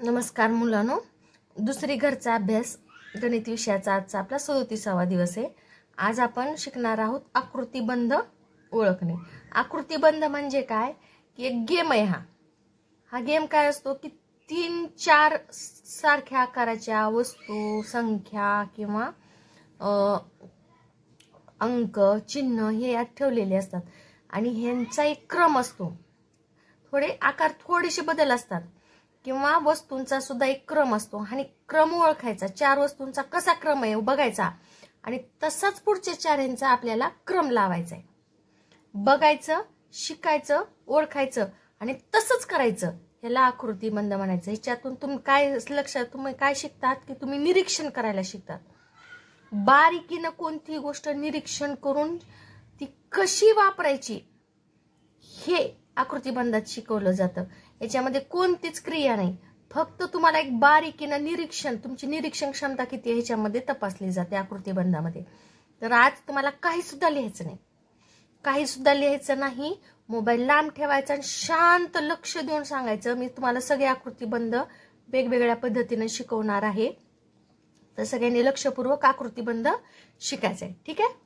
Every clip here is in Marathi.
नमस्कार मुलांनो, दुसरी घरचा अभ्यास गणित विषयाचा आजचा आपला 37वा दिवस आहे। आज आपण शिकणार आहोत आकृतिबंध ओळखणे। आकृतिबंध म्हणजे काय की एक गेम आहे। हा गेम काय असतो की 3-4 सारख्या आकाराच्या वस्तू, संख्या किंवा अंक, चिन्ह हे यात ठेवलेले असतात आणि ह्यांचा एक क्रम असतो। थोडे आकार थोडेसे बदल असतात किंवा वस्तूंचा सुद्धा एक क्रम असतो आणि क्रम ओळखायचा। 4 वस्तूंचा कसा क्रम आहे बघायचा आणि तसाच पुढच्या 4 यांचा आपल्याला क्रम लावायचा आहे। बघायचं, शिकायचं, ओळखायचं आणि तसंच करायचं, याला आकृतिबंध म्हणायचं। ह्याच्यातून तुम्ही काय शिकतात की तुम्ही निरीक्षण करायला शिकतात। बारीकीने कोणती गोष्ट निरीक्षण करून ती कशी वापरायची हे आकृतिबंधात शिकवलं जातं। याच्यामध्ये कोणतीच क्रिया नाही, फक्त तुम्हाला एक बारीकीने निरीक्षण, तुमची निरीक्षण क्षमता किती आहे ह्याच्यामध्ये तपासली जाते आकृतिबंधामध्ये। तर आज तुम्हाला काही सुद्धा लिहायचं नाही, मोबाईल लांब ठेवायचा आणि शांत लक्ष देऊन सांगायचं। मी तुम्हाला सगळे आकृतिबंध वेगवेगळ्या पद्धतीने शिकवणार आहे, तर सगळ्यांनी लक्षपूर्वक आकृतिबंध शिकायचं आहे, ठीक आहे।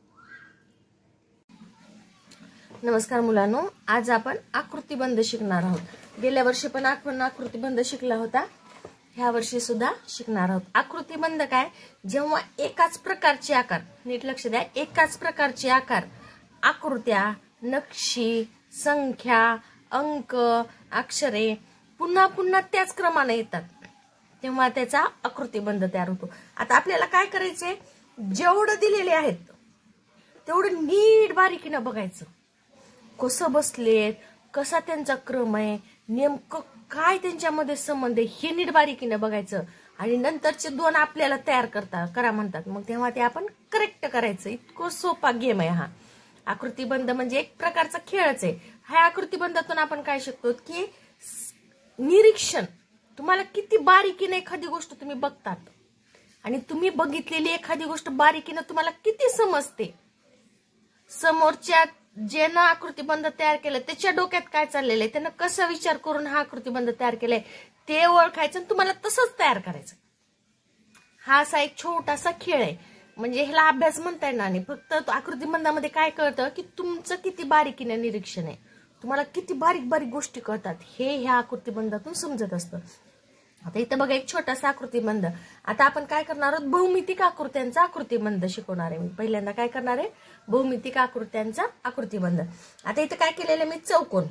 नमस्कार मुलांनो, आज आपण आकृतिबंध शिकणार आहोत। गेल्या वर्षी पण आपण आकृतिबंध शिकला होता, ह्या वर्षी सुद्धा शिकणार आहोत। आकृतिबंध काय, जेव्हा एकाच प्रकारचे आकार, नीट लक्ष द्या, एकाच प्रकारचे आकार, आकृत्या, नक्षी, संख्या, अंक, अक्षरे पुन्हा पुन्हा त्याच क्रमाने येतात, तेव्हा त्याचा आकृतिबंध तयार होतो। आता आपल्याला काय करायचंय, जेवढं दिलेले आहेत तेवढं नीट बारीकीने बघायचं, कसं बसलेत, कसा त्यांचा क्रम आहे, नेमकं काय त्यांच्यामध्ये संबंध आहे हे नीट बारीकीने बघायचं आणि नंतरचे 2 आपल्याला तयार करा म्हणतात, मग तेव्हा ते आपण करेक्ट करायचं। इतकं सोपा गेम आहे हा आकृतिबंध, म्हणजे एक प्रकारचा खेळच आहे। ह्या आकृतिबंधातून आपण काय शिकतो की निरीक्षण, तुम्हाला किती बारीकीने एखादी गोष्ट तुम्ही बघतात आणि तुम्ही बघितलेली एखादी गोष्ट बारीकीने तुम्हाला किती समजते, समोरच्या ज्यानं आकृतिबंध तयार केलं त्याच्या डोक्यात काय चाललेलं आहे, त्यानं कसा विचार करून हा आकृतिबंध तयार केलाय ते ओळखायचं आणि तुम्हाला तसंच तयार करायचं। हा असा एक छोटासा खेळ आहे, म्हणजे ह्याला अभ्यास म्हणता येणार नाही। फक्त आकृतिबंधामध्ये काय कळतं की तुमचं किती बारीकीने निरीक्षण आहे, तुम्हाला किती बारीक बारीक गोष्टी कळतात हे ह्या आकृतिबंधातून समजत असतं। आता इथं बघा एक छोटासा आकृतिबंध। आता आपण काय करणार आहोत, भौमितिक आकृत्यांचा आकृतिबंध शिकवणार आहे। मी पहिल्यांदा काय करणार आहे, भौमितिक आकृत्यांचा आकृतिबंध। आता इथं काय केलेलं आहे मी, चौकोन,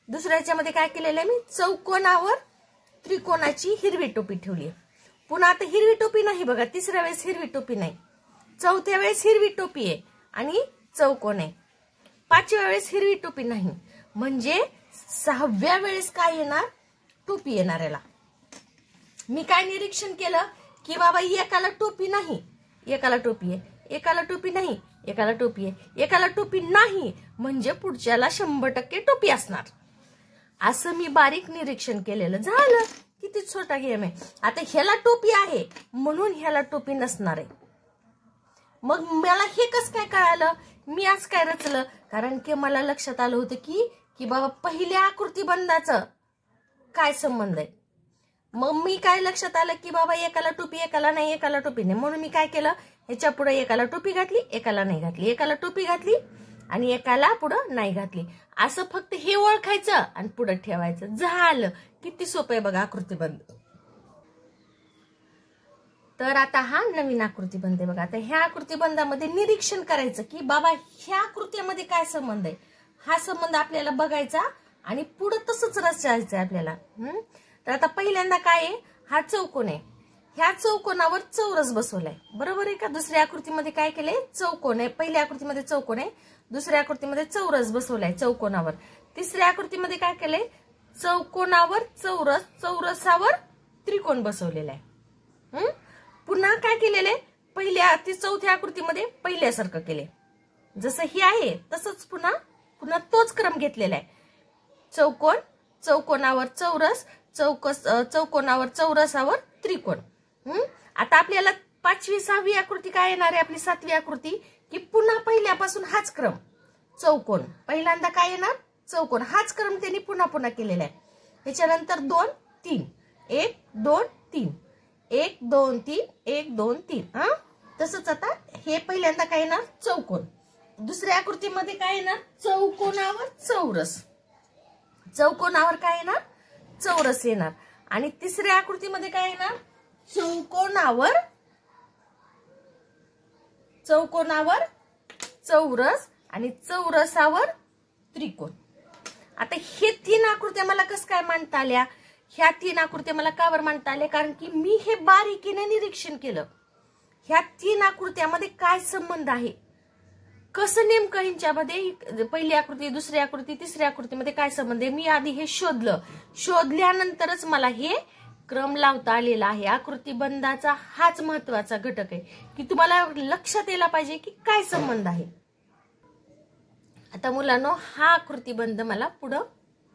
दुसऱ्या ह्याच्यामध्ये काय केलेलं आहे मी, चौकोनावर त्रिकोणाची हिरवी टोपी ठेवली आहे। पुन्हा आता हिरवी टोपी नाही बघा, तिसऱ्या वेळेस हिरवी टोपी नाही, चौथ्या वेळेस हिरवी टोपी आहे आणि चौकोन आहे, 5व्या वेळेस हिरवी टोपी नाही, म्हणजे 6व्या वेळेस काय येणार, टोपी येणार। याला मी काय निरीक्षण केलं की बाबा एकाला टोपी नाही, एकाला टोपी आहे, एकाला टोपी नाही, एकाला टोपी आहे, एकाला टोपी नाही, म्हणजे पुढच्याला 100% टोपी असणार, असं मी बारीक निरीक्षण केलेलं। झालं, किती छोटा गेम आहे। आता ह्याला टोपी आहे म्हणून ह्याला टोपी नसणार आहे। मग मला हे कसं काय कळालं, मी आज काय रचलं, कारण की मला लक्षात आलं होतं की बाबा पहिल्या आकृतिबंधाचं काय संबंध आहे। मग मी काय लक्षात आलं की बाबा एकाला टोपी, एकाला नाही, एकाला टोपी नाही, म्हणून मी काय केलं, ह्याच्या पुढे एकाला टोपी घातली, एकाला नाही घातली, एकाला टोपी घातली आणि एकाला पुढं नाही घातली, असं फक्त हे ओळखायचं आणि पुढे ठेवायचं। झालं, किती सोपं आहे बघा आकृतिबंध। तर आता हा नवीन आकृतिबंध आहे बघा। आता ह्या आकृतिबंधामध्ये निरीक्षण करायचं की बाबा ह्या आकृत्यामध्ये काय संबंध आहे, हा संबंध आपल्याला बघायचा आणि पुढे तसंच रचायचं आहे आपल्याला। तर आता पहिल्यांदा काय आहे, हा चौकोन आहे, ह्या चौकोनावर चौरस बसवलाय, बरोबर आहे का। दुसऱ्या आकृतीमध्ये काय केलंय, चौकोन आहे, पहिल्या आकृतीमध्ये चौकोन आहे, दुसऱ्या आकृतीमध्ये चौरस बसवलाय चौकोनावर, तिसऱ्या आकृतीमध्ये काय केलंय, चौकोनावर चौरस, चौरसावर त्रिकोण बसवलेला आहे। पुन्हा काय केलेलं आहे, चौथ्या आकृतीमध्ये पहिल्यासारखं केले, जसं ही आहे तसंच पुन्हा तोच क्रम घेतलेला आहे, चौकोन, चौकोनावर चौरस, चौकोनावर चौरसावर त्रिकोण। आता आपल्याला 5वी 6वी आकृती काय येणार आहे, आपली 7वी आकृती, की पुन्हा पहिल्यापासून हाच क्रम, चौकोन, पहिल्यांदा काय येणार, चौकोन, हाच क्रम त्यांनी पुन्हा केलेला आहे। त्याच्यानंतर 2, 3, 1 2 3 1 2 3 1 2 3 हा. तसंच आता हे पहिल्यांदा काय येणार चौकोन, दुसऱ्या आकृतीमध्ये काय येणार चौकोनावर चौरस, चौकोनावर काय येणार चौरस येणार, आणि तिसऱ्या आकृतीमध्ये काय येणार चौकोनावर चौरस आणि चौरसावर त्रिकोण. आता हे 3 आकृत्या मला कसं काय मांडता आल्या, ह्या 3 आकृत्या मला का बरं मांडता आल्या, कारण की मी हे बारीकीने निरीक्षण केलं ह्या 3 आकृत्यामध्ये काय संबंध आहे, कसं नेमकं ह्यांच्यामध्ये पहिली आकृती दुसरी आकृती तिसऱ्या आकृतीमध्ये काय संबंध आहे. मी आधी हे शोधल्यानंतरच मला हे क्रम लावता आलेला आहे. आकृतीबंधाचा हाच महत्वाचा घटक आहे की तुम्हाला लक्षात यायला पाहिजे की काय संबंध आहे. आता मुलांनो हा आकृतीबंध मला पुढे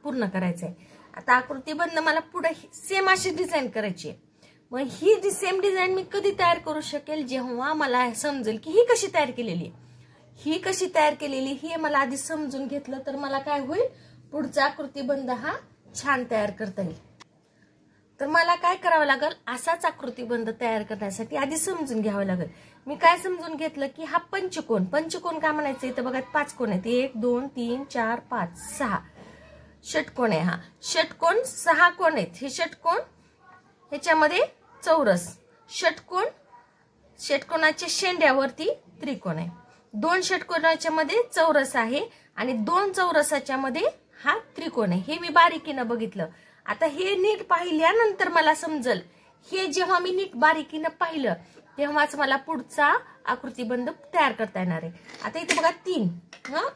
पूर्ण करायचा आहे. आता आकृतीबंध मला पुढे सेम अशी डिझाईन करायची आहे. मग ही सेम डिझाईन मी कधी तयार करू शकेल, जेव्हा मला समजेल की ही कशी तयार केलेली आहे. ही कशी तयार केलेली हे मला आधी समजून घेतलं तर मला काय होईल, पुढचा आकृतीबंध हा छान तयार करता येईल. तर मला काय करावं लागेल, असाच आकृतीबंध तयार करण्यासाठी आधी समजून घ्यावं लागेल. मी काय समजून घेतलं की हा पंचकोन, पंचकोन काय म्हणायचं, इथं बघा 5 कोण आहेत, 1 2 3 4 5 6 षटकोन आहे. हा षटकोन 6 कोण आहेत, हे षटकोन ह्याच्यामध्ये चौरस, षटकोनाच्या शेंड्यावरती त्रिकोण आहे. 2 षटकोनाच्या मध्ये चौरस आहे आणि 2 चौरसाच्या मध्ये हा त्रिकोण आहे. हे मी बारीकीनं बघितलं. आता हे नीट पाहिल्यानंतर मला समजल, हे जेव्हा मी नीट बारीकीनं पाहिलं तेव्हाच मला पुढचा आकृतीबंध तयार करता येणार आहे. आता इथे बघा 3,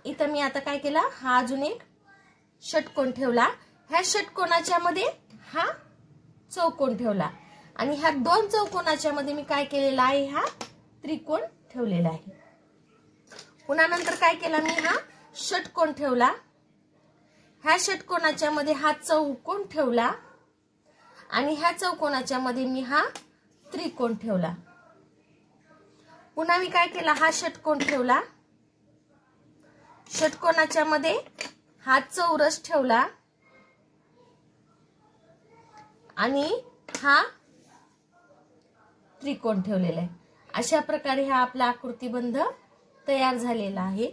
इथं मी आता काय केलं, हा अजून एक षटकोन ठेवला, ह्या षटकोनाच्या मध्ये हा चौकोन ठेवला आणि ह्या 2 चौकोनाच्या मध्ये मी काय केलेला आहे, हा त्रिकोण ठेवलेला आहे. पुन्हा नंतर काय केला, मी हा षटकोन ठेवला, ह्या षटकोनाच्या मध्ये हा चौकोन ठेवला आणि ह्या चौकोनाच्या मध्ये मी हा त्रिकोण ठेवला. पुन्हा मी काय केला, हा षटकोन ठेवला, षटकोनाच्या मध्ये हा चौरस ठेवला आणि हा त्रिकोण ठेवलेला आहे. अशा प्रकारे हा आपला आकृतीबंध तयार झालेला आहे.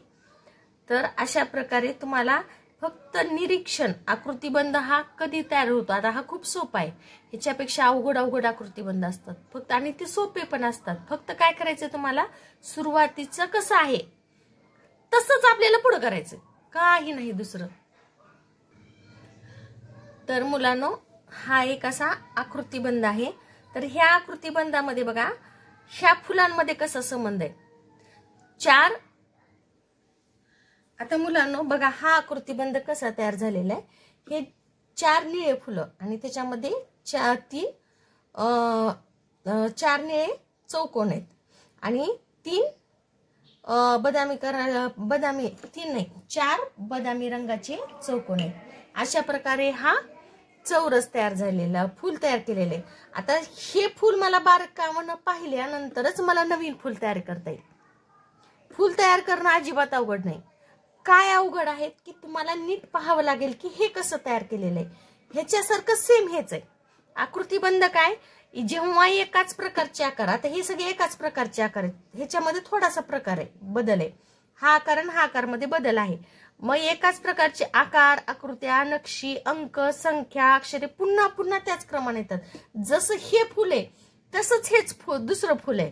तर अशा प्रकारे तुम्हाला फक्त निरीक्षण, आकृतीबंध हा कधी तयार होतो, आता हा खूप सोपा आहे, ह्याच्यापेक्षा अवघड आकृतीबंध असतात फक्त, आणि ते सोपे पण असतात. फक्त काय करायचं, तुम्हाला सुरुवातीचं कसं आहे तसंच आपल्याला पुढे करायचं, काही नाही दुसरं. तर मुलांनो हा एक असा आकृतीबंध आहे. तर ह्या आकृतीबंधामध्ये बघा ह्या फुलांमध्ये कसा संबंध आहे, 4. आता मुलांनो बघा हा आकृतीबंध कसा तयार झालेला आहे, हे 4 निळे फुलं आणि त्याच्यामध्ये 4 निळे चौकोन आहेत आणि 4 बदामी रंगाचे चौकोन आहेत. अशा प्रकारे हा चौरस तयार झालेला, फूल तयार केलेले. आता हे फूल मला बारकाईने पाहिल्यानंतरच मला नवीन फूल तयार करता येईल. फूल तयार करणं अजिबात अवघड नाही. काय अवघड आहे की तुम्हाला नीट पाहावं लागेल की हे कसं तयार केलेलं आहे. ह्याच्यासारखं सेम हेच आहे आकृतीबंध. काय, जेव्हा एकाच प्रकारचे आकार, आता हे सगळे एकाच प्रकारचे आकार आहेत, ह्याच्यामध्ये थोडासा प्रकार आहे, बदल आहे. हा आकार आणि हा आकार मध्ये बदल आहे. मग एकाच प्रकारचे आकार, आकृत्या, नक्षी, अंक, संख्या, अक्षरे पुन्हा पुन्हा त्याच क्रमाने येतात. जसं हे फुल आहे तसंच हेच दुसरं फुल आहे,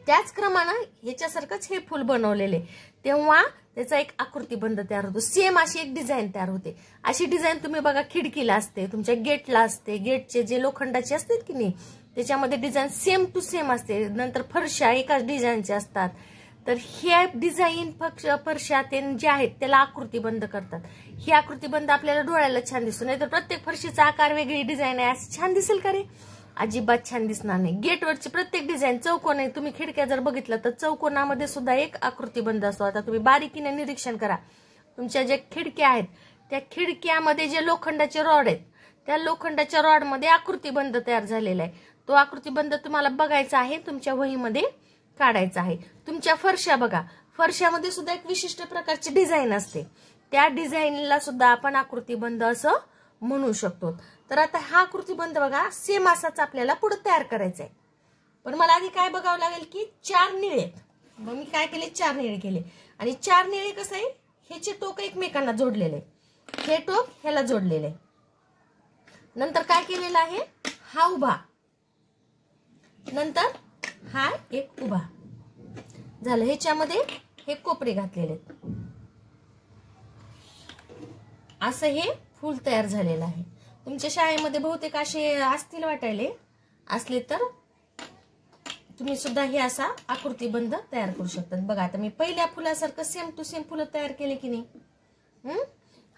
त्याच क्रमानं ह्याच्यासारखंच हे फुल बनवलेले, तेव्हा त्याचा एक आकृतीबंध तयार होतो. सेम अशी एक डिझाईन तयार होते. अशी डिझाईन तुम्ही बघा खिडकीला असते, तुमच्या गेटला असते, गेटचे जे लोखंडाचे असतात की नाही त्याच्यामध्ये डिझाईन सेम टू सेम असते. नंतर फरशा एकाच डिझाईनचे असतात. तर हे डिझाईन फरशा जे आहेत त्याला आकृतीबंध करतात. ही आकृतीबंध आपल्याला डोळ्याला छान दिसतो, नाही तर प्रत्येक फरशीचा आकार वेगळी डिझाईन आहे असं छान दिसेल का रे, अजिबात छान दिसणार नाही. गेटवरची प्रत्येक डिझाईन चौकोन आहे, तुम्ही खिडक्या जर बघितलं तर चौकोनामध्ये सुद्धा एक आकृतीबंध असतो. आता तुम्ही बारीकीने निरीक्षण करा, तुमच्या ज्या खिडक्या आहेत त्या खिडक्यामध्ये जे लोखंडाचे रॉड आहेत त्या लोखंडाच्या रॉड मध्ये आकृतीबंध तयार झालेला आहे. तो आकृतीबंध तुम्हाला बघायचा आहे, तुमच्या वहीमध्ये काढायचा आहे. तुमच्या फरशा बघा, फरशामध्ये सुद्धा एक विशिष्ट प्रकारची डिझाईन असते, त्या डिझाईनला सुद्धा आपण आकृतीबंध असं म्हणू शकतो. तर आता हा आकृतिबंध बघा सेम असाच आपल्याला पुढे तयार करायचा आहे. पण मला आधी काय बघावं लागेल की 4 निळे. मग मी काय केले, 4 निळे केले. आणि 4 निळे कसं आहे, ह्याचे टोक एकमेकांना जोडलेले, हे टोक ह्याला जोडलेले. नंतर काय केलेलं आहे, हा उभा, नंतर हा एक उभा झालं. ह्याच्यामध्ये हे कोपरे घातलेले, असं हे फूल तयार झालेलं आहे. तुमच्या शाळेमध्ये बहुतेक असे असतील वाटायले, असले तर तुम्ही सुद्धा हे असा आकृतिबंध तयार करू शकतात. बघा आता मी पहिल्या फुलासारखं सेम टू सेम फुलं तयार केले की नाही.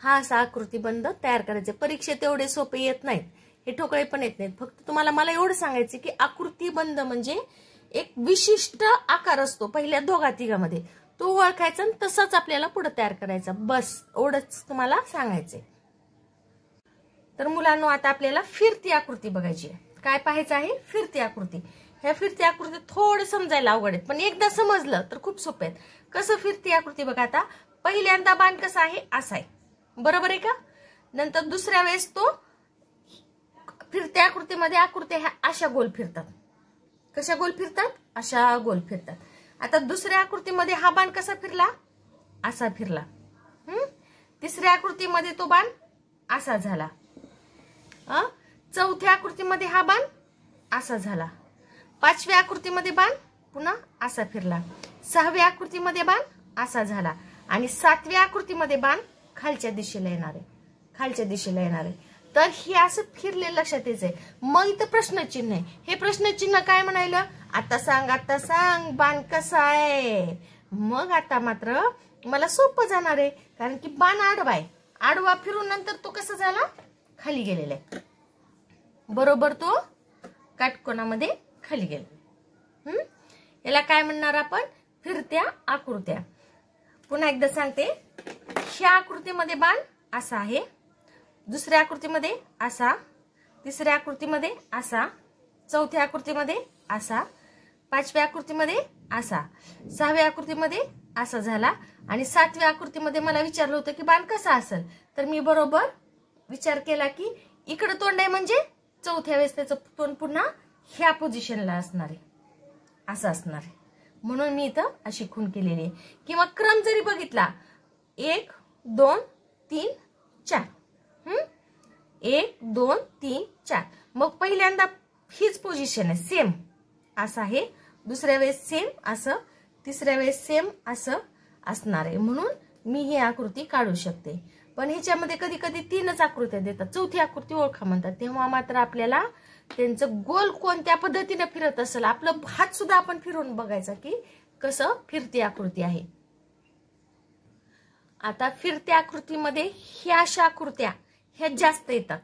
हा असा आकृतिबंध तयार करायचे. परीक्षेत एवढे सोपे येत नाहीत, हे ठोकळे पण येत नाहीत. फक्त तुम्हाला मला एवढं सांगायचं की आकृतिबंध म्हणजे एक विशिष्ट आकार असतो पहिल्या दोघा तिघामध्ये, तो ओळखायचा आणि तसाच आपल्याला पुढे तयार करायचा. बस एवढंच तुम्हाला सांगायचंय. तर मुलांनो आता आपल्याला फिरती आकृती बघायची आहे. काय पाहायचं आहे, फिरती आकृती. ह्या फिरती आकृती थोडं समजायला अवघड आहेत, पण एकदा समजलं तर खूप सोपे आहेत. कसं फिरती आकृती बघा, आता पहिल्यांदा बाण कसा आहे, असा आहे, बरोबर आहे का. नंतर दुसऱ्या वेळेस तो फिरत्या आकृतीमध्ये आकृत्या ह्या अशा गोल फिरतात. कशा गोल फिरतात, अशा गोल फिरतात. आता दुसऱ्या आकृतीमध्ये हा बाण कसा फिरला, असा फिरला. तिसऱ्या आकृतीमध्ये तो बाण असा झाला. चौथ्या आकृतीमध्ये हा बाण असा झाला. पाचव्या आकृतीमध्ये बाण पुन्हा असा फिरला. सहाव्या आकृतीमध्ये बाण असा झाला. आणि सातव्या आकृतीमध्ये बाण खालच्या दिशेला येणार आहे, खालच्या दिशेला येणार आहे. तर हे असं फिरले लक्षात यायचंय. मग इथं प्रश्नचिन्ह आहे. हे प्रश्नचिन्ह काय म्हणायला, आता सांग बाण कसा आहे. मग आता मात्र मला सोपं जाणार आहे, कारण की बाण आडवा आहे. आडवा फिरून नंतर तो कसा झाला, खाली गेलेला आहे. बरोबर तो काटकोनामध्ये खाली गेला. याला काय म्हणणार आपण, फिरत्या आकृत्या. पुन्हा एकदा सांगते, ह्या आकृतीमध्ये बाण असा आहे, दुसऱ्या आकृतीमध्ये असा, तिसऱ्या आकृतीमध्ये असा, चौथ्या आकृतीमध्ये असा, पाचव्या आकृतीमध्ये असा, सहाव्या आकृतीमध्ये असा झाला. आणि सातव्या आकृतीमध्ये मला विचारलं होतं की बाण कसा असेल, तर मी बरोबर विचार केला की इकडे तोंड आहे म्हणजे चौथ्या वेळेस त्याचं तोंड पुन्हा ह्या पोझिशनला असणार आहे, असं असणार आहे. म्हणून मी इथं अशी खूण केलेली आहे. किंवा क्रम जरी बघितला, 1 2 3 4, 1 2 3 4, मग पहिल्यांदा हीच पोझिशन आहे, सेम असं आहे. दुसऱ्या वेळेस सेम असं, तिसऱ्या वेळेस सेम असं असणार आहे. म्हणून मी ही आकृती काढू शकते. पण ह्याच्यामध्ये कधी कधी 3च आकृत्या देतात, चौथी आकृती ओळखा म्हणतात. तेव्हा मात्र आपल्याला त्यांचं गोल कोणत्या पद्धतीने फिरत असेल, आपलं हात सुद्धा आपण फिरून बघायचा की कसं फिरती आकृती आहे. आता फिरत्या आकृतीमध्ये ह्या अशा आकृत्या ह्या जास्त येतात,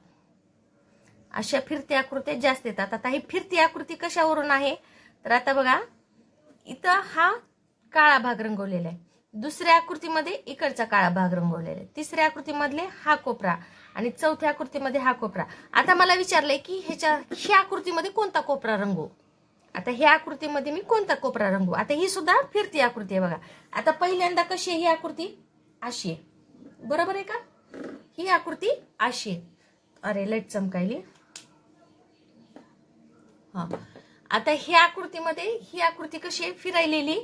अशा फिरत्या आकृत्या जास्त येतात. आता ही फिरती आकृती कशावरून आहे, तर आता बघा इथं हा काळा भाग रंगवलेला आहे, दुसऱ्या आकृतीमध्ये इकडचा काळा भाग रंगवलेला आहे, तिसऱ्या आकृतीमधले हा कोपरा आणि चौथ्या आकृतीमध्ये हा कोपरा. आता मला विचारलंय की ह्या आकृतीमध्ये कोणता कोपरा रंगवू. आता ह्या आकृतीमध्ये मी कोणता कोपरा रंगवू. आता ही सुद्धा फिरती आकृती आहे बघा. आता पहिल्यांदा कशी आहे ही आकृती, अशी आहे, बरोबर आहे का. ही आकृती अशी आहे. अरे लाईट चमकायली. आता ह्या आकृतीमध्ये ही आकृती कशी आहे, फिरायलेली,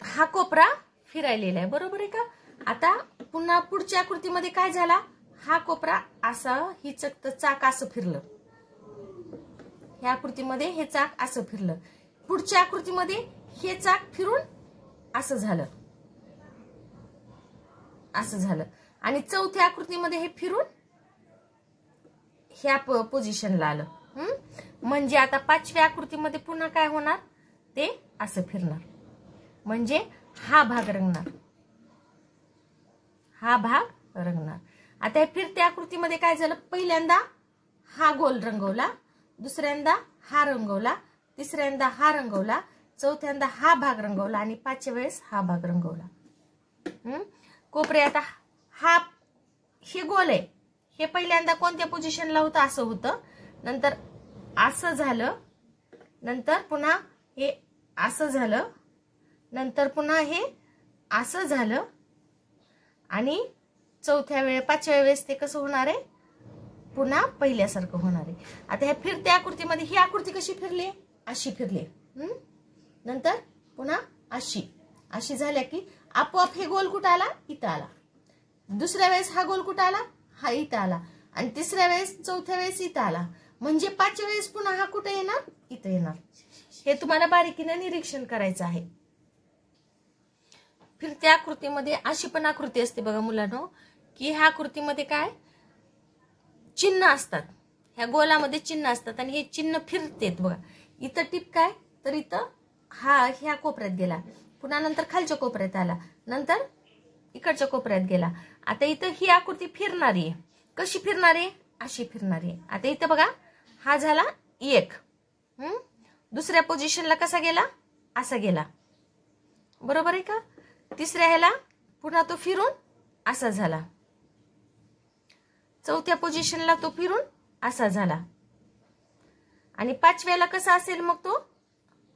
हा कोपरा फिरायलेला आहे, बरोबर आहे का. आता पुन्हा पुढच्या आकृतीमध्ये काय झाला, हा कोपरा असा, ही चाक असं फिरलं, ह्या आकृतीमध्ये हे चाक असं फिरलं, पुढच्या आकृतीमध्ये हे चाक फिरून असं झालं, असं झालं. आणि चौथ्या आकृतीमध्ये हे फिरून ह्या पोझिशनला आलं. म्हणजे आता पाचव्या आकृतीमध्ये पुन्हा काय होणार, ते असं फिरणार, म्हणजे हा भाग रंगणार, हा भाग रंगणार. आता फिरत्या आकृतीमध्ये काय झालं, पहिल्यांदा हा गोल रंगवला, दुसऱ्यांदा हा रंगवला, तिसऱ्यांदा हा रंगवला, चौथ्यांदा हा भाग रंगवला आणि पाचव्या वेळेस हा भाग रंगवला. कोपरे आता हा, हे गोल आहे, हे पहिल्यांदा कोणत्या पोझिशनला होतं, असं होतं, नंतर असं झालं, नंतर पुन्हा हे असं झालं, नंतर पुन्हा हे असं झालं आणि पाचव्या वेळेस ते कसं होणार आहे, पुन्हा पहिल्यासारखं होणार आहे. आता ह्या फिरत्या आकृतीमध्ये ही आकृती कशी फिरली, अशी फिरली. नंतर पुन्हा अशी झाल्या की आपोआप हे गोल कुठं आला, इथं आला. दुसऱ्या वेळेस हा गोल कुठं आला, हा इथं आला. आणि तिसऱ्या वेळेस, चौथ्या वेळेस इथं आला. म्हणजे पाचव्या वेळेस पुन्हा हा कुठे येणार, इथं येणार. हे तुम्हाला बारीकीनं निरीक्षण करायचं आहे. फिरत्या आकृतीमध्ये अशी पण आकृती असते बघा मुलांनो, की ह्या आकृतीमध्ये काय चिन्ह असतात, ह्या गोलामध्ये चिन्ह असतात आणि हे चिन्ह फिरतेत बघा. इथं टिप काय, तर इथं हा ह्या कोपऱ्यात गेला, पुन्हा नंतर खालच्या कोपऱ्यात आला, नंतर इकडच्या कोपऱ्यात गेला. आता इथं ही आकृती फिरणारी आहे. कशी फिरणारी आहे, अशी फिरणारी आहे. आता इथं बघा हा झाला 1, दुसऱ्या पोझिशनला कसा गेला, असा गेला, बरोबर आहे का. तिसऱ्या ह्याला पुन्हा तो फिरून असा झाला. चौथ्या पोझिशनला तो फिरून असा झाला. आणि पाचव्याला कसा असेल, मग तो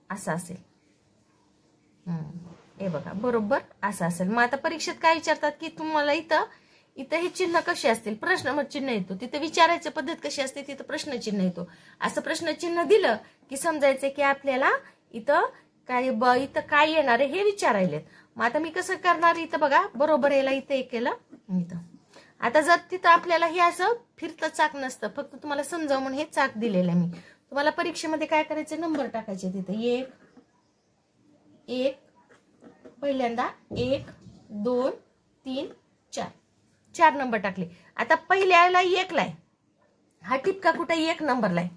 असा असेल. हे बघा बरोबर असा असेल. मग आता परीक्षेत काय विचारतात की तुम्हाला इथं हे चिन्ह कसे असतील, प्रश्न चिन्ह येतो. तिथे विचारायची पद्धत कशी असते, तिथं प्रश्नचिन्ह येतो. असं प्रश्नचिन्ह दिलं की समजायचं की आपल्याला इथं काय येणार आहे हे विचारायलेत. मग आता मी कसं करणार, इथं बघा बरोबर याला इथं एक केलं, इथं. आता जर तिथं आपल्याला हे असं फिरतं चाक नसतं, फक्त तुम्हाला समजावं म्हणून हे चाक दिलेलं आहे मी. तुम्हाला परीक्षेमध्ये काय करायचे, नंबर टाकायचे तिथे. 1 पहिल्यांदा 1 2 3 4 नंबर टाकले. आता पहिल्याला 1 ला आहे, हा टिपका कुठे 1 नंबरला आहे.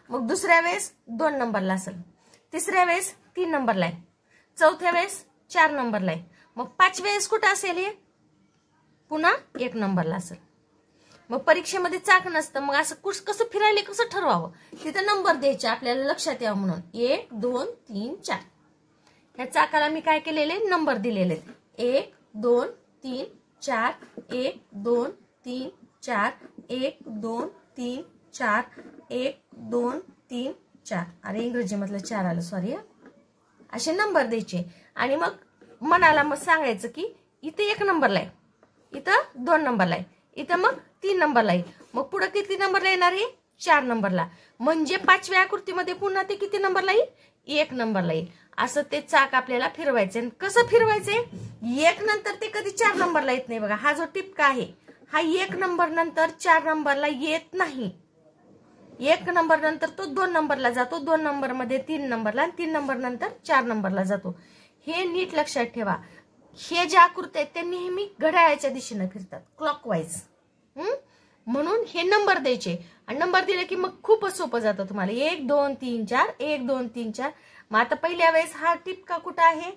मग दुसऱ्या वेळेस 2 नंबरला असेल, तिसऱ्या वेळेस 3 नंबरला आहे, चौथ्या वेळेस 4 नंबरला आहे. मग पाचव्या वेळेस कुठं असेल, हे पुन्हा 1 नंबरला असेल. मग परीक्षेमध्ये चाक नसतं, मग असं कसं फिरायला कसं ठरवावं, तिथं नंबर द्यायचे आपल्याला लक्षात यावं म्हणून. 1 2 3 4 ह्या चाकाला मी काय केलेले, नंबर दिलेले. 1 2 3 4 1 2 3 4 1 2 3 4 1 2 3 4. अरे इंग्रजीमधलं 4 आलं, सॉरी. असे नंबर द्यायचे आणि मग मनाला मग सांगायचं की इथे 1 नंबरला आहे, इथं 2 नंबरला आहे, इथं मग 3 नंबरला आहे. मग पुढे किती नंबरला येणार आहे, 4 नंबरला. म्हणजे पाचव्या आकृतीमध्ये पुन्हा ते किती नंबरला येईल, 1 नंबरला येईल. असं ते चाक आपल्याला फिरवायचं. कसं फिरवायचंय, 1 नंतर ते कधी 4 नंबरला येत नाही बघा. हा जो टिपका आहे हा 1 नंबर नंतर 4 नंबरला येत नाही. 1 नंबर नंतर तो 2 नंबरला जातो, 2 नंबर मध्ये 3 नंबरला, 3 नंबर नंतर 4 नंबरला जातो. हे नीट लक्षात ठेवा. हे ज्या आकृती आहेत ते नेहमी घड्याळाच्या दिशेने फिरतात, क्लॉकवाईज. म्हणून हे नंबर द्यायचे आणि नंबर दिले की मग खूपच सोपं जातं तुम्हाला. 1 2 3 4 1 2 3 4. मग आता पहिल्या वेळेस हा टिपका कुठं आहे,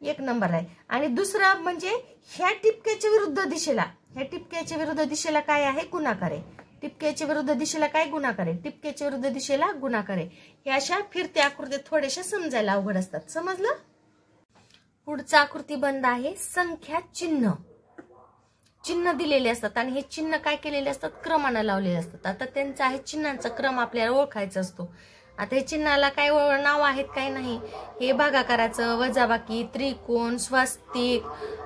1 नंबरला आहे. आणि दुसरा म्हणजे ह्या टिपक्याच्या विरुद्ध दिशेला काय आहे, गुणाकार आहे. टिपक्याच्या विरुद्ध दिशेला काय, गुणाकार आहे. टिपक्याच्या विरुद्ध दिशेला गुणाकार आहे. हे अशा फिरत्या आकृती थोड्याशा समजायला अवघड असतात. समजलं. पुढचा आकृती बंद आहे. संख्या चिन्ह दिलेले असतात आणि हे चिन्ह काय केलेले असतात, क्रमानं लावलेले असतात. आता त्यांचा आहे चिन्हांचा क्रम आपल्याला ओळखायचा असतो. आता हे चिन्हाला काय नाव आहेत काय नाही, हे भागाकाराचं, वजाबाकी, त्रिकोण, स्वास्तिक,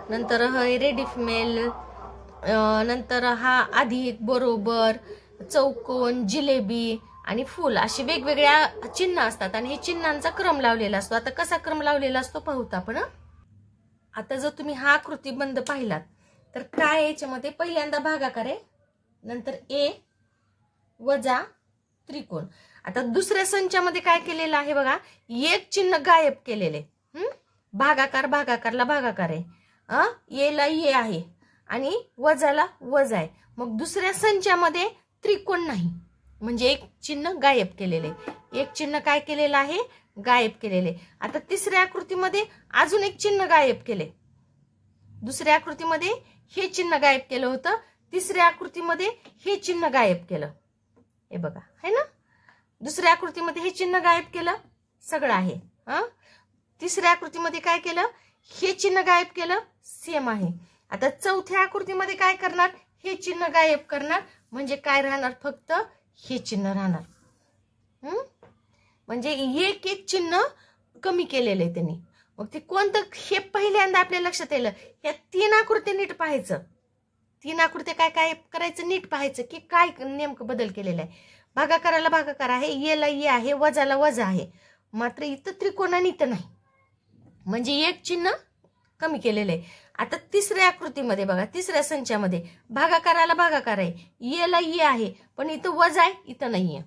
नंतर रेडिफमेल, नंतर हा अधिक, बरोबर, चौकोन, जिलेबी आणि फुल, अशी वेगवेगळ्या चिन्ह असतात आणि हे चिन्हांचा क्रम लावलेला असतो. आता कसा क्रम लावलेला असतो पाहूत आपण. आता जर तुम्ही हा आकृतीबंध पाहिलात तर काय याच्यामध्ये पहिल्यांदा भागाकार आहे, नंतर ए वजा त्रिकोण. आता दुसऱ्या संचामध्ये काय केलेलं आहे बघा, एक चिन्ह गायब केलेले. भागाकारला भागाकार आहे, येला ये आहे आणि वजाला वजा आहे. मग दुसऱ्या संचामध्ये त्रिकोण नाही, म्हणजे एक चिन्ह गायब केलेले. एक चिन्ह काय केलेलं आहे, गायब केलेले. आता तिसऱ्या आकृतीमध्ये अजून एक चिन्ह गायब केले. दुसऱ्या आकृतीमध्ये हे चिन्ह गायब केलं होतं, तिसऱ्या आकृतीमध्ये हे चिन्ह गायब केलं. हे बघा है ना, दुसऱ्या आकृतीमध्ये हे चिन्ह गायब केलं, सगळं आहे. तिसऱ्या आकृतीमध्ये काय केलं, हे चिन्ह गायब केलं, सेम आहे. आता चौथ्या आकृतीमध्ये काय करणार, हे चिन्ह गायब करणार, म्हणजे काय राहणार, फक्त हे चिन्ह राहणार. म्हणजे एक चिन्ह कमी केलेलं आहे त्यांनी. मग ते कोणतं हे पहिल्यांदा आपल्या लक्षात येईल. या 3 आकृती नीट पाहायचं. 3 आकृती काय काय करायचं नीट पाहायचं की काय नेमकं बदल केलेला आहे. भागाकाराला भागाकार आहे, येला ये आहे, वजाला वजा आहे. मात्र इथं त्रिकोण आणि इथं नाही, म्हणजे एक चिन्ह कमी केलेलं आहे. आता तिसऱ्या आकृतीमध्ये बघा, तिसऱ्या संचामध्ये भागाकाराला भागाकार आहे, येला ये आहे, पण इथं वजा आहे, इथं नाहीये,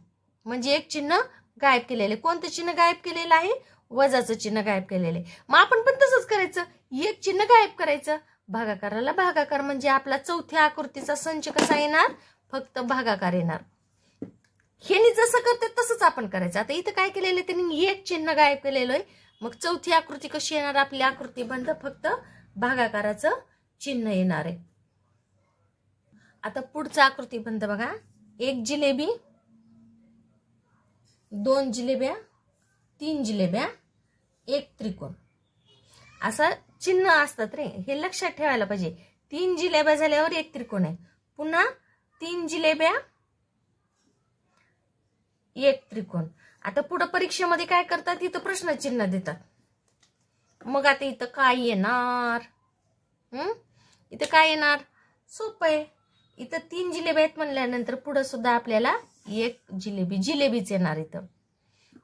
म्हणजे एक चिन्ह गायब केलेलं आहे. कोणतं चिन्ह गायब केलेलं आहे? वजाचं चिन्ह गायब केलेलं आहे. मग आपण पण तसंच करायचं, एक चिन्ह गायब करायचं. भागाकाराला भागाकार म्हणजे आपला चौथ्या आकृतीचा संच कसा येणार? फक्त भागाकार येणार. हे जसं करते तसंच आपण करायचं. आता इथं काय केलेलं आहे त्यांनी? एक चिन्ह गायब केलेलं आहे. मग चौथी आकृती कशी येणार? आपली आकृती बंद फक्त भागाकाराचं चिन्ह येणार आहे. आता पुढचा आकृती बंद बघा. 1 जिलेबी, 2 जिलेब्या, 3 जिलेब्या, 1 त्रिकोण, असं चिन्ह असतात रे, हे लक्षात ठेवायला पाहिजे. 3 जिलेब्या झाल्यावर 1 त्रिकोण आहे, पुन्हा 3 जिलेब्या 1 त्रिकोण. आता पुढे परीक्षेमध्ये काय करतात? इथं प्रश्नचिन्ह देतात. मग आता इथं काय येणार? इथं काय येणार? सोपं आहे. इथं 3 जिलेबी आहेत म्हणल्यानंतर पुढे सुद्धा आपल्याला 1 जिलेबीच येणार इथं.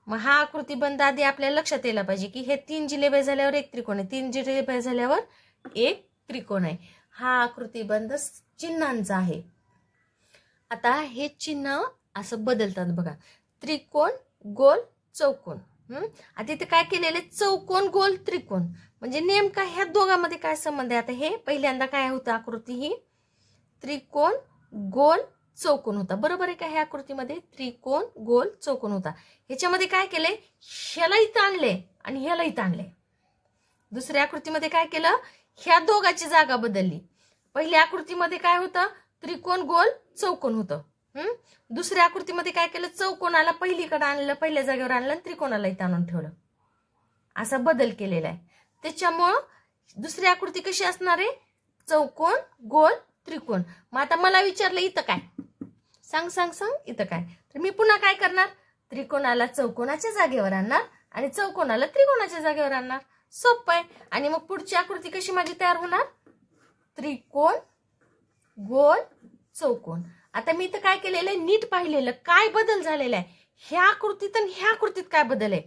मग हा आकृती बंद आधी आपल्याला लक्षात यायला पाहिजे की हे 3 जिलेबी झाल्यावर 1 त्रिकोण आहे, 3 जिलेबी झाल्यावर 1 त्रिकोण आहे. हा आकृती बंद चिन्हांचा आहे. आता हे चिन्ह असं बदलतात बघा. त्रिकोण, गोल, चौकोन. आता इथे काय केलेले? चौकोन, गोल, त्रिकोण. म्हणजे नेमका ह्या दोघांमध्ये काय संबंध आहे? आता हे पहिल्यांदा काय होतं? आकृती ही त्रिकोण, गोल, चौकोन होता. बरोबर आहे का? ह्या आकृतीमध्ये त्रिकोण, गोल, चौकोन होता. ह्याच्यामध्ये काय केलंय? ह्याला इथं आणले आणि ह्याला इथं आणले. दुसऱ्या आकृतीमध्ये काय केलं? ह्या दोघांची जागा बदलली. पहिल्या आकृतीमध्ये काय होतं? त्रिकोण, गोल, चौकोन होतं. दुसऱ्या आकृतीमध्ये काय केलं? चौकोनाला पहिलीकडे आणलं, पहिल्या जागेवर आणलं, आणि त्रिकोणाला इथं आणून ठेवलं. असा बदल केलेला आहे. त्याच्यामुळं दुसरी आकृती कशी असणार आहे? चौकोन, गोल, त्रिकोण. मग आता मला विचारलं इथं काय? सांग इथं काय? तर मी पुन्हा काय करणार? त्रिकोणाला चौकोनाच्या जागेवर आणणार आणि चौकोनाला त्रिकोणाच्या जागेवर आणणार. सोपं आहे. आणि मग पुढची आकृती कशी माझी तयार होणार? त्रिकोण, गोल, चौकोन. आता मी इथं काय केलेलं आहे? नीट पाहिलेलं काय बदल झालेला आहे. ह्या आकृतीत आणि ह्या आकृतीत काय बदल आहे?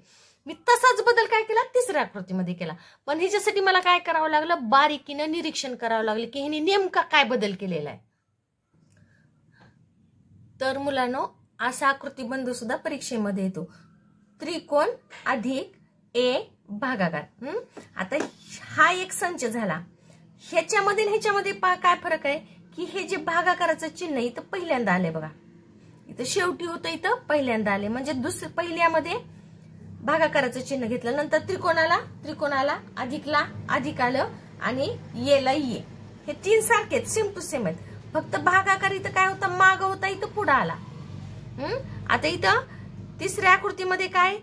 मी तसाच बदल काय केला? तिसऱ्या आकृतीमध्ये केला. पण ह्याच्यासाठी मला काय करावं लागलं? बारीकीनं निरीक्षण करावं लागलं की ह्याने नेमका काय बदल केलेला आहे. तर मुलांनो, असा आकृतीबंध सुद्धा परीक्षेमध्ये येतो. त्रिकोण अधिक ए भागाकार. आता हा एक संच झाला. ह्याच्यामध्ये ह्याच्यामध्ये काय फरक आहे की हे जे भागाकाराचं चिन्ह इथं पहिल्यांदा आले बघा. इथं शेवटी होतं, इथं पहिल्यांदा आले. म्हणजे पहिल्यामध्ये भागाकाराचं चिन्ह घेतलं, नंतर त्रिकोणाला अधिकला अधिक आलं आणि येला ये. हे 3 सारखेच सेम टू सेम आहेत. फक्त भागाकार इथं काय होता? माग होता, इथं पुढे आला. आता इथं तिसऱ्या आकृतीमध्ये काय?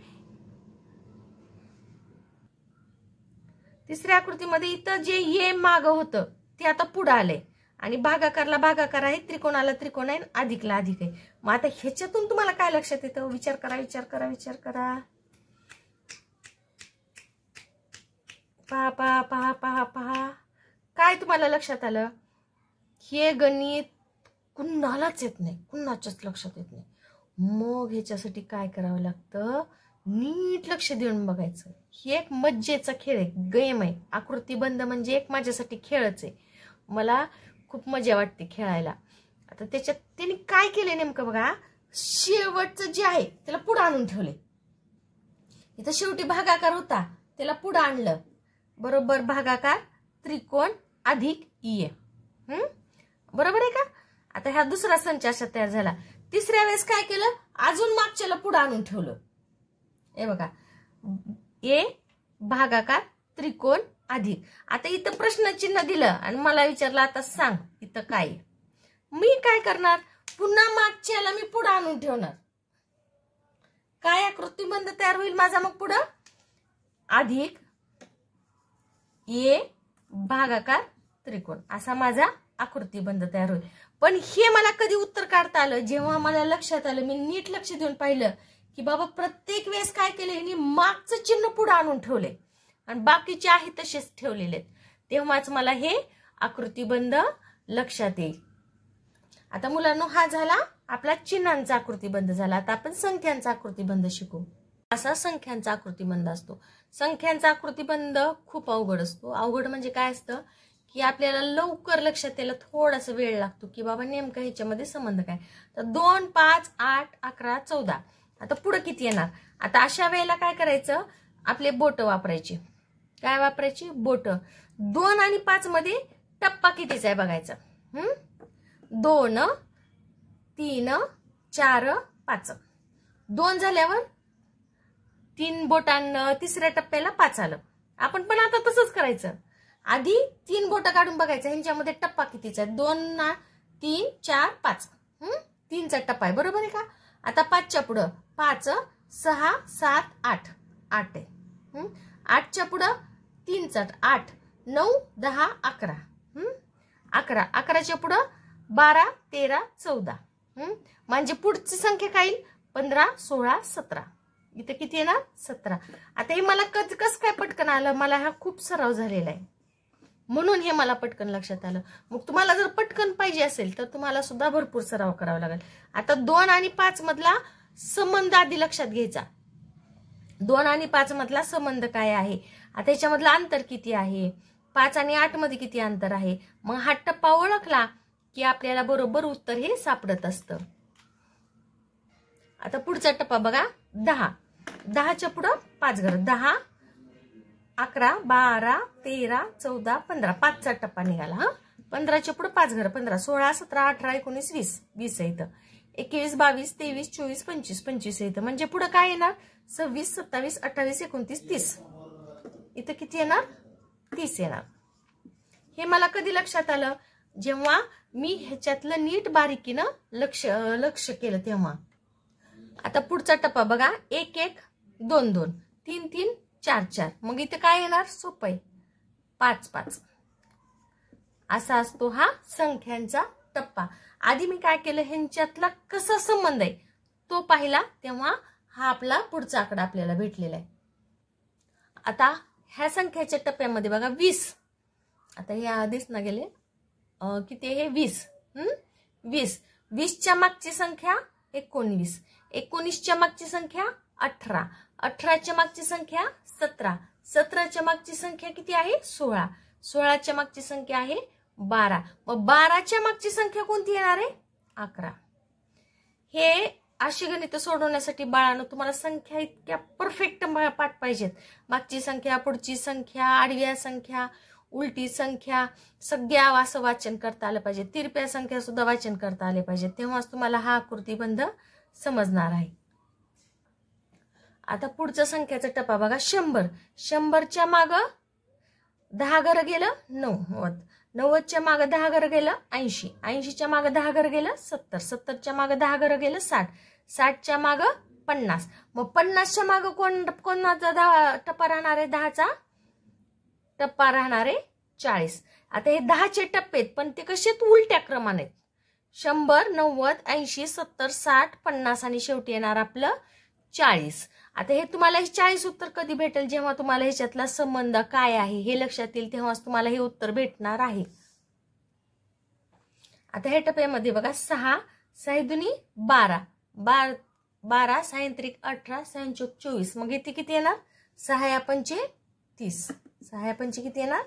तिसऱ्या आकृतीमध्ये इथं जे ये माग होतं ते आता पुढे आले आणि भागाकारला भागाकार आहे, त्रिकोणाला त्रिकोण आहे, अधिकला अधिक आहे. मग आता ह्याच्यातून तुम्हाला काय लक्षात येतं? विचार करा. पहा. काय तुम्हाला लक्षात आलं? हे गणित कुणालाच येत नाही, कुणाच्याच लक्षात येत नाही. मग ह्याच्यासाठी काय करावं लागतं? नीट लक्ष देऊन बघायचं. हे एक मज्जेचा खेळ आहे, गेम आहे. आकृतीबंध म्हणजे एक माझ्यासाठी खेळच आहे. मला खूप मजा वाटते खेळायला. आता त्याच्यात त्यांनी काय केले नेमकं बघा. शेवटचं जे आहे त्याला पुढे आणून ठेवले. इथं शेवटी भागाकार होता, त्याला पुढे आणलं. बरोबर भागाकार त्रिकोण अधिक ये. बरोबर आहे का? आता हा दुसरा संच असा तयार झाला. तिसऱ्या वेळेस काय केलं? अजून मागच्याला पुढे आणून ठेवलं. हे बघा, ए भागाकार त्रिकोण अधिक. आता इथं प्रश्नचिन्ह दिलं आणि मला विचारलं आता सांग इथं काय? मी काय करणार? पुन्हा मागच्याला मी पुढे आणून ठेवणार. काय आकृतीबंध तयार होईल माझा मग पुढं? अधिक ए भागाकार त्रिकोण असा माझा आकृतीबंध तयार होईल. पण हे मला कधी उत्तर काढता आलं? जेव्हा मला लक्षात आलं, मी नीट लक्ष देऊन पाहिलं की बाबा प्रत्येक वेळेस काय केलं, मागचं चिन्ह पुढे आणून ठेवले आणि बाकीचे आहे तसेच ठेवलेले आहेत, तेव्हाच मला हे आकृतिबंध लक्षात येईल. आता मुलांनो, हा झाला आपला चिन्हांचा आकृतिबंध झाला. आता आपण संख्यांचा आकृतिबंध शिकू. असा संख्यांचा आकृतिबंध असतो. संख्यांचा आकृतिबंध खूप अवघड असतो. अवघड म्हणजे काय असतं की आपल्याला लवकर लक्षात यायला थोडासा वेळ लागतो की बाबा नेमका ह्याच्यामध्ये संबंध काय. तर 2, 5, 8, 11, 14. आता पुढे किती येणार. आता अशा वेळेला काय करायचं, आपले बोट वापरायचे. काय वापरायची, बोट. 2 आणि 5 मध्ये टप्पा कितीचा आहे बघायचा. 2, 3, 4, 5. 2 झाल्यावर 3 बोटांना तिसऱ्या टप्प्याला 5 आलं. आपण पण आता तसंच करायचं. आधी 3 बोट काढून बघायचं ह्यांच्यामध्ये टप्पा कितीचा आहे. 2, 3, 4, 5. 3चा टप्पा आहे, बरोबर आहे का. आता 5च्या पुढं 5, 6, 7, 8. 8 आहे. 8च्या पुढं 3चा 8, 9, 10, 11. 11. 11च्या पुढं 12, 13, 14. म्हणजे पुढची संख्या काय येईल, 15, 16, 17. इथे किती येणार, 17. आता हे मला कसं काय पटकन आलं, मला हा खूप सराव झालेला आहे म्हणून हे मला पटकन लक्षात आलं. मग तुम्हाला जर पटकन पाहिजे असेल तर तुम्हाला सुद्धा भरपूर सराव करावा लागेल. आता 2 आणि 5 मधला संबंध आधी लक्षात घ्यायचा. 2 आणि 5 मधला संबंध काय आहे, आता याच्यामधलं अंतर किती आहे, 5 आणि 8 मध्ये किती अंतर आहे. मग हा टप्पा ओळखला की आपल्याला बरोबर उत्तर हे सापडत असतं. आता पुढचा टप्पा बघा, 10. 10च्या पुढं 5 घरं. 10, 11, 12, 13, 14, 15. 5चा टप्पा निघाला. 15च्या पुढं 5 घरं. 15, 16, 17, 18, 19, 20. 20 आहे इथं. 21, 22, 23, 24, 25. 25 आहे इथं. म्हणजे पुढं काय येणार, 26, 27, 28, 29, 30. इथं किती येणार, 30 येणार. हे मला कधी लक्षात आलं, जेव्हा मी ह्याच्यातलं नीट बारीकीनं लक्ष केलं तेव्हा. आता पुढचा टप्पा बघा, 1, 1, 2, 2, 3, 3, 4, 4. मग इथे काय येणार, सोपं आहे, 5, 5. असा असतो हा संख्यांचा टप्पा. आधी मी काय केलं, ह्यांच्यातला कसा संबंध आहे तो पाहिला, तेव्हा हा आपला पुढचा आकडा आपल्याला भेटलेला आहे. आता ह्या संख्याच्या टप्प्यामध्ये बघा 20. आता हे आधीच ना गेले किती, हे 20. 20. 20च्या मागची संख्या 19. 19च्या मागची संख्या 18. 18च्या मागची संख्या 17. 17च्या मागची संख्या किती आहे, 16. 16च्या मागची संख्या आहे 12. मग 12च्या मागची संख्या कोणती येणार आहे, 11. हे अशी गणित सोडवण्यासाठी बाळांनो तुम्हाला संख्या इतक्या परफेक्ट पाठ पाहिजेत. मागची संख्या, पुढची संख्या, आडव्या संख्या, उलटी संख्या, सगळ्या असं वाचन करता आलं पाहिजे. तिरप्या संख्या सुद्धा वाचन करता आले पाहिजे, तेव्हाच तुम्हाला हा आकृतिबंध समजणार आहे. आता पुढचा संख्याचा टप्पा बघा, 100. 100च्या माग 10 घरं गेलं 90. 90च्या माग 10 घरं गेलं 80. 80च्या माग 10 घरं गेलं 70. 70च्या माग 10 घरं गेलं 60. 60च्या माग 50. मग 50च्या माग कोणाचा टप्पा राहणार आहे, 10चा टप्पा राहणार आहे 40. आता हे 10चे टप्पे आहेत, पण ते कसे उलट्या क्रमाने आहेत. 100, 90, 80, 70, 60, 50 आणि शेवटी येणार आपलं 40. आता हे तुम्हाला हे 40 उत्तर कधी भेटेल, जेव्हा तुम्हाला ह्याच्यातला संबंध काय आहे हे लक्षात येईल, तेव्हाच तुम्हाला हे उत्तर भेटणार आहे. आता हे टप्प्यामध्ये बघा, 6, 6 दुनी 12, 12, 6 त्रिक 18, 6 चौक 24. मग इथे किती येणार, 6 पंचे 30. 6 पंचे किती येणार,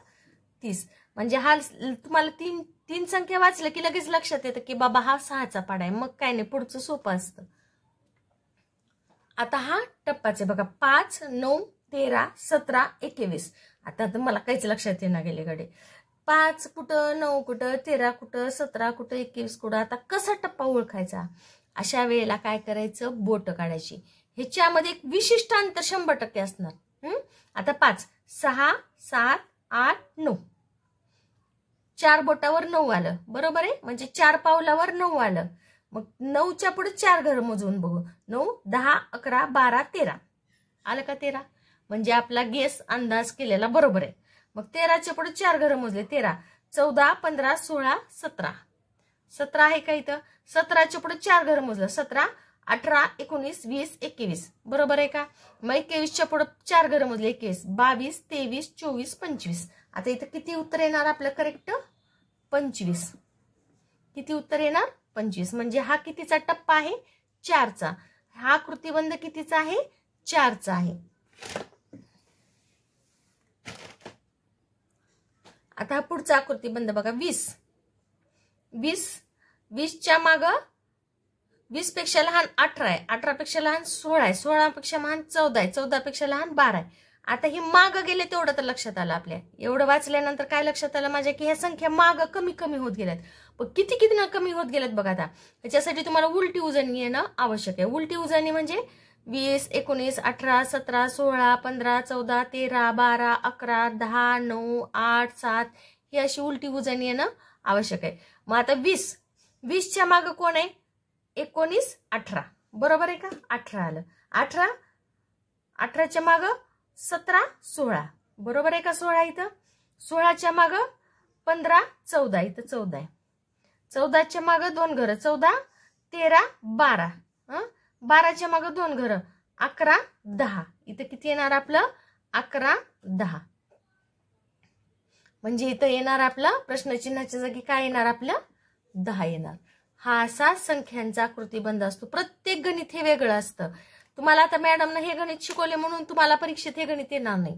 30. म्हणजे हा तुम्हाला तीन संख्या वाचलं की लगेच लक्षात येतं की बाबा हा 6चा पाडा आहे. मग काय नाही, पुढचं सोपं असतं. आता हा टप्पाचे बघा, 5, 9, 13, 17, 21. आता तर मला काहीच लक्षात येणार गेले गडे, 5 कुठं, 9 कुठं, 13 कुठं, 17 कुठं, 21 कुठं. आता कसा टप्पा ओळखायचा, अशा वेळेला काय करायचं, बोट काढायची. ह्याच्यामध्ये एक विशिष्ट अंतर 100% असणार. आता 5, 6, 7, 8, 9. 4 बोटावर 9 आलं, बरोबर आहे. म्हणजे 4 पावलावर 9 आलं. मग 9च्या पुढे 4 घरं मोजून बघू, 9, 10, 11, 12, 13. आलं का 13. म्हणजे आपला गेस अंदाज केलेला बरोबर आहे. मग 13च्या पुढे 4 घरं मोजले, 13, 14, 15, 16, 17. 17 आहे का इथं. 17च्या पुढे 4 घरं मोजलं, 17, 18, 19, 20, 21 बरोबर आहे का? मग 21च्या पुढे 4 घरं मोजले 21, 22, 23, 24, 25. आता इथं किती उत्तर येणार आपलं करेक्ट? 25. किती उत्तर येणार? 25. म्हणजे हा कितीचा टप्पा आहे? 4चा. हा आकृतिबंध कितीचा आहे? 4चा आहे. आता हा पुढचा आकृतिबंध बघा 20. 20च्या माग 20 पेक्षा लहान 18 आहे, 18 पेक्षा लहान 16 आहे, 16 पेक्षा लहान 14 आहे, 14 पेक्षा लहान 12 आहे. आता ही माग गेले तेवढं तर लक्षात आलं आपल्या. एवढं वाचल्यानंतर काय लक्षात आलं माझ्या की ह्या संख्या माग कमी कमी होत गेल्यात. पण किती किती ना कमी होत गेल्यात बघा. आता त्याच्यासाठी तुम्हाला उलटी उजळणी येणं आवश्यक आहे. उलटी उजळणी म्हणजे 20, 19, 18, 17, 16, 15, 14, 13, 12, 11, 10, 9, 8, 7 ही अशी उलटी उजळणी येणं आवश्यक आहे. मग आता 20च्या माग कोण आहे? 19, 18 बरोबर आहे का? 18 आलं. 18च्या माग 17, 16 बरोबर आहे का? 16 इथं. 16च्या माग 15, 14 इथं 14 आहे. 14च्या माग 2 घरं 14, 13, 12. 12च्या माग 2 घरं 11, 10 इथं किती येणार आपलं? 11, 10. म्हणजे इथं येणार आपलं प्रश्नचिन्हाच्या जागी काय येणार आपलं? 10 येणार. हा असा संख्यांचा आकृतिबंध असतो. प्रत्येक गणित हे वेगळं असतं. तुम्हाला आता मॅडमनं हे गणित शिकवले म्हणून तुम्हाला परीक्षेत हे गणित येणार नाही.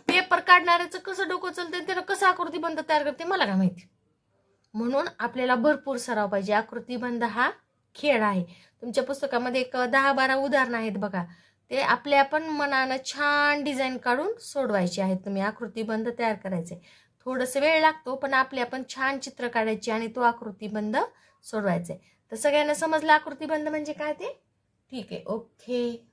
पेपर काढणाऱ्याचं कसं डोकं चालतं, त्यानं कसं आकृतिबंध तयार करते मला काय माहिती. म्हणून आपल्याला भरपूर सराव पाहिजे. आकृतिबंध हा खेळ आहे. तुमच्या पुस्तकामध्ये एक 10-12 उदाहरणं आहेत बघा. ते आपल्या आपण मनानं छान डिझाईन काढून सोडवायचे आहेत. तुम्ही आकृतिबंध तयार करायचे. थोडंसं वेळ लागतो पण आपले आपण छान चित्र काढायचे आणि तो आकृतिबंध सोडवायचे. तर सगळ्यांना समजलं आकृतिबंध म्हणजे काय ते? ठीक आहे. ओके.